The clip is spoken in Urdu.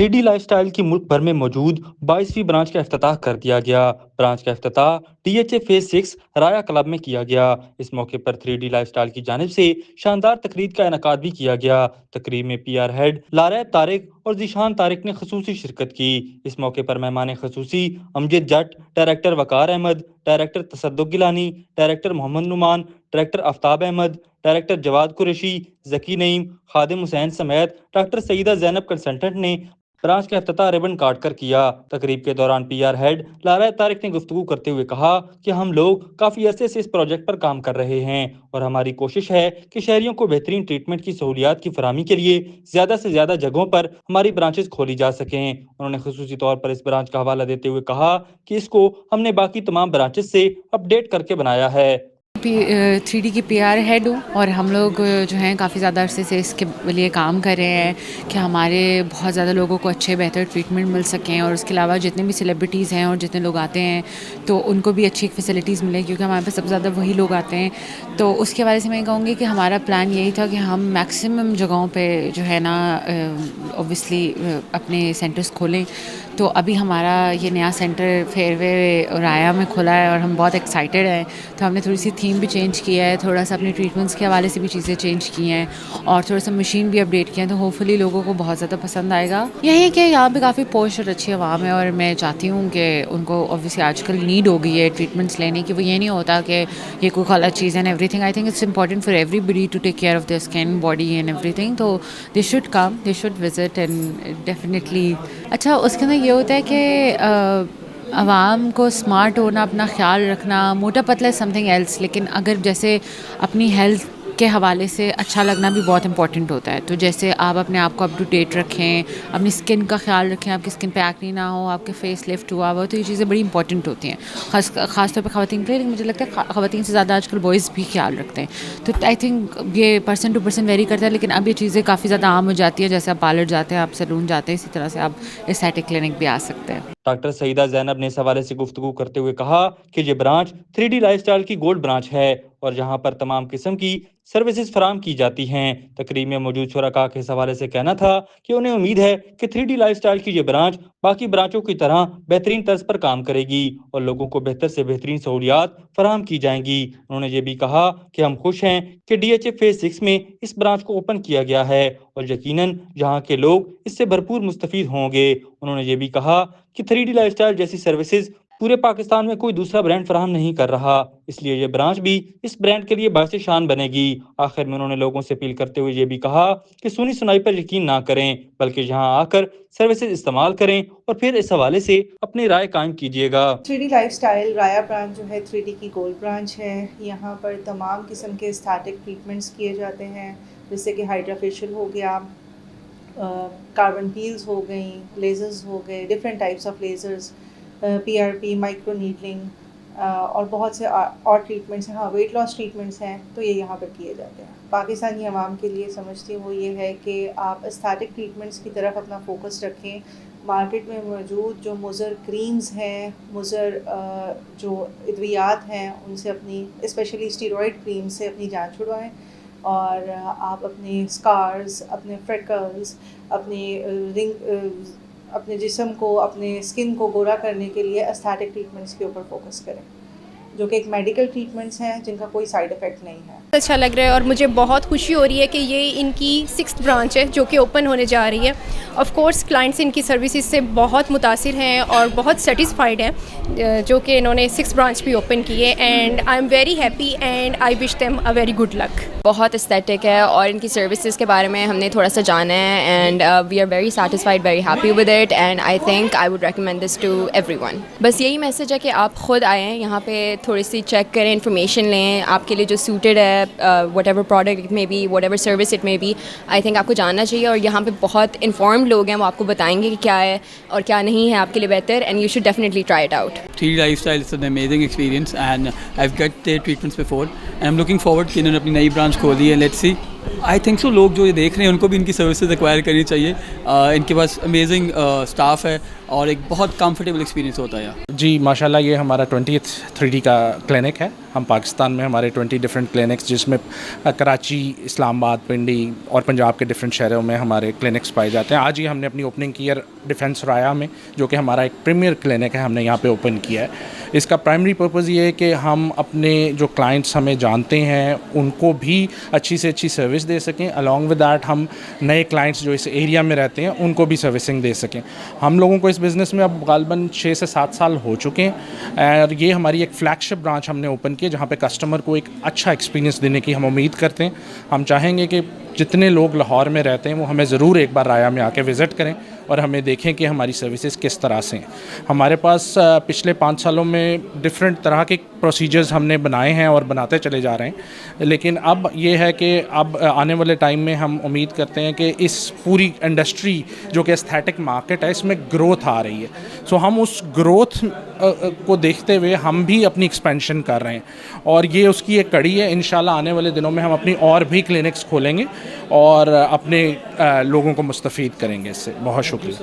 3D لائف سٹائل کی ملک بھر میں موجود 22ویں برانچ کا افتتاح کر دیا گیا۔ برانچ کا افتتاح DHA فیز 6 رایا کلب میں کیا گیا۔ اس موقع پر 3D لائف سٹائل کی جانب سے شاندار تقریب کا انعقاد بھی کیا گیا۔ تقریب میں PR ہیڈ لاریب طارق اور ذیشان طارق نے خصوصی شرکت کی۔ اس موقع پر مہمان خصوصی امجد جٹ، ڈائریکٹر وقار احمد، ڈائریکٹر تصدق گیلانی، ڈائریکٹر محمد نعمان، ڈائریکٹر آفتاب احمد، ڈائریکٹر جواد قریشی، ذکی نعیم، خادم حسین سمیت ڈاکٹر سیدہ زینب کنسلٹنٹ نے برانچ کا افتتاح ربن کاٹ کر کیا۔ تقریب کے دوران PR ہیڈ لاریب طارق نے گفتگو کرتے ہوئے کہا کہ ہم لوگ کافی عرصے سے اس پروجیکٹ پر کام کر رہے ہیں اور ہماری کوشش ہے کہ شہریوں کو بہترین ٹریٹمنٹ کی سہولیات کی فراہمی کے لیے زیادہ سے زیادہ جگہوں پر ہماری برانچز کھولی جا سکیں۔ انہوں نے خصوصی طور پر اس برانچ کا حوالہ دیتے ہوئے کہا کہ اس کو ہم نے باقی تمام برانچز سے اپ ڈیٹ کر کے بنایا ہے۔ 3D کی PR ہیڈ ہوں اور ہم لوگ جو ہیں کافی زیادہ عرصے سے اس کے لیے کام کر رہے ہیں کہ ہمارے بہت زیادہ لوگوں کو اچھے بہتر ٹریٹمنٹ مل سکیں، اور اس کے علاوہ جتنے بھی سیلیبریٹیز ہیں اور جتنے لوگ آتے ہیں تو ان کو بھی اچھی فیسلٹیز ملیں، کیونکہ ہمارے پاس سب سے زیادہ وہی لوگ آتے ہیں۔ تو اس کے حوالے سے میں کہوں گی کہ ہمارا پلان یہی تھا کہ ہم میکسیمم جگہوں پہ جو ہے نا اوبویسلی اپنے سینٹرز کھولیں۔ تو ابھی ہمارا یہ نیا سینٹر فیئر وے رایا میں کھلا ہے اور ہم بہت ایکسائٹیڈ ہیں۔ تو ہم نے تھوڑی سی تھیم بھی چینج کیا ہے، تھوڑا سا اپنے ٹریٹمنٹس کے حوالے سے بھی چیزیں چینج کی ہیں اور تھوڑا سا مشین بھی اپڈیٹ کیا ہے، تو ہوپ فلی لوگوں کو بہت زیادہ پسند آئے گا۔ یہی ہے کہ یہاں پہ کافی پوش اور اچھی عوام ہے، اور میں چاہتی ہوں کہ ان کو اوبویسلی آج کل نیڈ ہو گئی ہے ٹریٹمنٹس لینے کی۔ وہ یہ نہیں ہوتا کہ یہ کوئی غلط چیز ہے، everything I think it's important for everybody to take care of their skin body and everything. تو they should come, they should visit and definitely. اچھا، اس کے اندر یہ ہوتا ہے کہ عوام کو اسمارٹ ہونا، اپنا خیال رکھنا، موٹا پتلا ہے سم تھنگ ایلس، لیکن اگر جیسے اپنی ہیلتھ کے حوالے سے اچھا لگنا بھی بہت امپورٹنٹ ہوتا ہے۔ تو جیسے آپ اپنے آپ کو اپ ٹو ڈیٹ رکھیں، اپنی اسکن کا خیال رکھیں، آپ کی اسکن پہ ایکنی نہ ہو، آپ کے فیس لفٹ ہوا ہو، تو یہ چیزیں بڑی امپورٹنٹ ہوتی ہیں، خاص طور پہ خواتین کے لیے، لیکن مجھے لگتا ہے خواتین سے زیادہ آج کل بوائز بھی خیال رکھتے ہیں۔ تو آئی تھنک یہ پرسن ٹو پرسن ویری کرتا ہے، لیکن اب یہ چیزیں کافی زیادہ عام ہو جاتی ہے۔ جیسے آپ پارلر جاتے ہیں، آپ سیلون جاتے ہیں، اسی طرح سے آپ اسٹیٹک کلینک بھی آ سکتے ہیں۔ ڈاکٹر سیدہ زینب نے اس حوالے سے گفتگو کرتے ہوئے کہا کہ یہ برانچ 3D لائف سٹائل کی گولڈ برانچ ہے اور جہاں پر تمام قسم کی سروسز فراہم کی جاتی ہیں۔ تقریب میں موجود شرکاء کے اس حوالے سے کہنا تھا کہ انہیں امید ہے کہ 3D لائف سٹائل کی یہ برانچ باقی برانچوں کی طرح بہترین طرز پر کام کرے گی اور لوگوں کو بہتر سے بہترین سہولیات فراہم کی جائیں گی۔ انہوں نے یہ بھی کہا کہ ہم خوش ہیں کہ DHA فیز 6 میں اس برانچ کو اوپن کیا گیا ہے اور یقیناً یہاں کے لوگ اس سے بھرپور مستفید ہوں گے۔ انہوں نے یہ بھی کہا کہ 3D لائف سٹائل جیسی سروسز پورے پاکستان میں کوئی دوسرا برانڈ فراہم نہیں کر رہا، اس لیے یہ برانچ بھی اس برانڈ کے لیے باعث شان بنے گی۔ آخر میں انہوں نے لوگوں سے اپیل کرتے ہوئے یہ بھی کہا کہ سنی سنائی پر یقین نہ کریں، بلکہ یہاں آ کر سروسز استعمال کریں اور پھر اس حوالے سے اپنی رائے قائم کیجیے گا۔ 3D لائف سٹائل رایا برانچ جو ہے 3D کی گولڈ برانچ ہے۔ یہاں پر تمام قسم کے اسٹیٹک ٹریٹمنٹس کیے جاتے ہیں، جیسے کہ ہائیڈرا فیشیل ہو گیا، کاربن پیلز ہو گئیں، لیزرز ہو گئے، different types of lasers, PRP، micro needling اور بہت سے اور ٹریٹمنٹس ہیں۔ ہاں، ویٹ لاس ٹریٹمنٹس ہیں تو یہ یہاں پر کیے جاتے ہیں۔ پاکستانی عوام کے لیے سمجھتی ہوں وہ یہ ہے کہ آپ اسٹیٹک ٹریٹمنٹس کی طرف اپنا فوکس رکھیں۔ مارکیٹ میں موجود جو مضر کریمز ہیں، مضر جو ادویات ہیں، ان سے اپنی اسپیشلی اسٹیرائڈ کریم سے اپنی جان چھڑوائیں، اور آپ اپنے اسکارز، اپنے فریکلز، اپنے جسم کو، اپنے اسکن کو گورا کرنے کے لیے اسٹیٹک ٹریٹمنٹس کے اوپر فوکس کریں، جو کہ ایک میڈیکل ٹریٹمنٹس ہیں جن کا کوئی سائیڈ افیکٹ نہیں ہے۔ اچھا لگ رہا ہے اور مجھے بہت خوشی ہو رہی ہے کہ یہ ان کی 6th برانچ ہے جو کہ اوپن ہونے جا رہی ہے۔ آف کورس کلائنٹس ان کی سروسز سے بہت متاثر ہیں اور بہت سیٹسفائیڈ ہیں جو کہ انہوں نے 6th برانچ بھی اوپن کی ہے، and I am very happy and I wish them a very good luck. بہت استھیٹک ہے اور ان کی سروسز کے بارے میں ہم نے تھوڑا سا جانا ہے، and we are very satisfied, very happy with it, and I think I would recommend this to everyone. بس یہی میسج ہے کہ آپ خود آئیں یہاں پہ، تھوڑی سی چیک کریں، انفارمیشن لیں، آپ کے لیے جو سوٹیڈ ہے، whatever product it may be, whatever service it may be, I think آپ کو جاننا چاہیے۔ اور یہاں پہ بہت انفارمڈ لوگ ہیں، وہ آپ کو بتائیں گے کہ کیا ہے اور کیا نہیں ہے آپ کے لیے بہتر، and you should definitely try it out. 3D Lifestyle is an amazing experience and I've got their treatments before and I'm looking forward کہ انہوں نے اپنی نئی برانچ کھولی ہے، let's see. I think so لوگ جو یہ دیکھ رہے ہیں ان کو بھی ان کی سروسز ایکوائر کرنی چاہیے۔ ان کے پاس امیزنگ اسٹاف ہے اور ایک بہت کمفرٹیبل ایکسپیرینس ہوتا ہے۔ جی ماشاءاللہ یہ ہمارا 20th 3D کا کلینک ہے. ہم پاکستان میں ہمارے 20 ڈفرینٹ کلینکس جس میں کراچی, اسلام آباد, پنڈی اور پنجاب کے ڈفرینٹ شہروں میں ہمارے کلینکس پائے جاتے ہیں. آج ہی ہم نے اپنی اوپننگ کی ہے ڈیفینس رایا میں, جو کہ ہمارا ایک پریمیئر کلینک ہے, ہم نے یہاں پہ اوپن کیا ہے. اس کا پرائمری پرپز یہ ہے کہ ہم اپنے جو کلائنٹس ہمیں جانتے ہیں ان کو بھی اچھی سے اچھی سروس دے سکیں, الانگ ود دیٹ ہم نئے کلائنٹس جو اس ایریا میں رہتے ہیں ان کو بھی سروسنگ دے سکیں. ہم لوگوں کو اس بزنس میں اب غالباً 6 سے 7 سال ہو چکے ہیں, اور یہ ہماری ایک فلیگ شپ برانچ ہم نے اوپن کی جہاں پہ کسٹمر کو ایک اچھا ایکسپیرینس دینے کی ہم امید کرتے ہیں. ہم چاہیں گے کہ جتنے لوگ لاہور میں رہتے ہیں وہ ہمیں ضرور ایک بار رایا میں آ کے وزٹ کریں اور ہمیں دیکھیں کہ ہماری سروسز کس طرح سے ہیں. ہمارے پاس پچھلے 5 سالوں میں ڈفرینٹ طرح کے پروسیجرز ہم نے بنائے ہیں اور بناتے چلے جا رہے ہیں, لیکن اب یہ ہے کہ اب آنے والے ٹائم میں ہم امید کرتے ہیں کہ اس پوری انڈسٹری جو کہ استھیٹک مارکیٹ ہے اس میں گروتھ آ رہی ہے. سو ہم اس گروتھ کو دیکھتے ہوئے ہم بھی اپنی ایکسپینشن کر رہے ہیں, اور یہ اس کی ایک کڑی ہے. انشاءاللہ آنے والے دنوں میں ہم اپنی اور بھی کلینکس کھولیں گے اور اپنے لوگوں کو مستفید کریں گے اس سے. بہت شکریہ.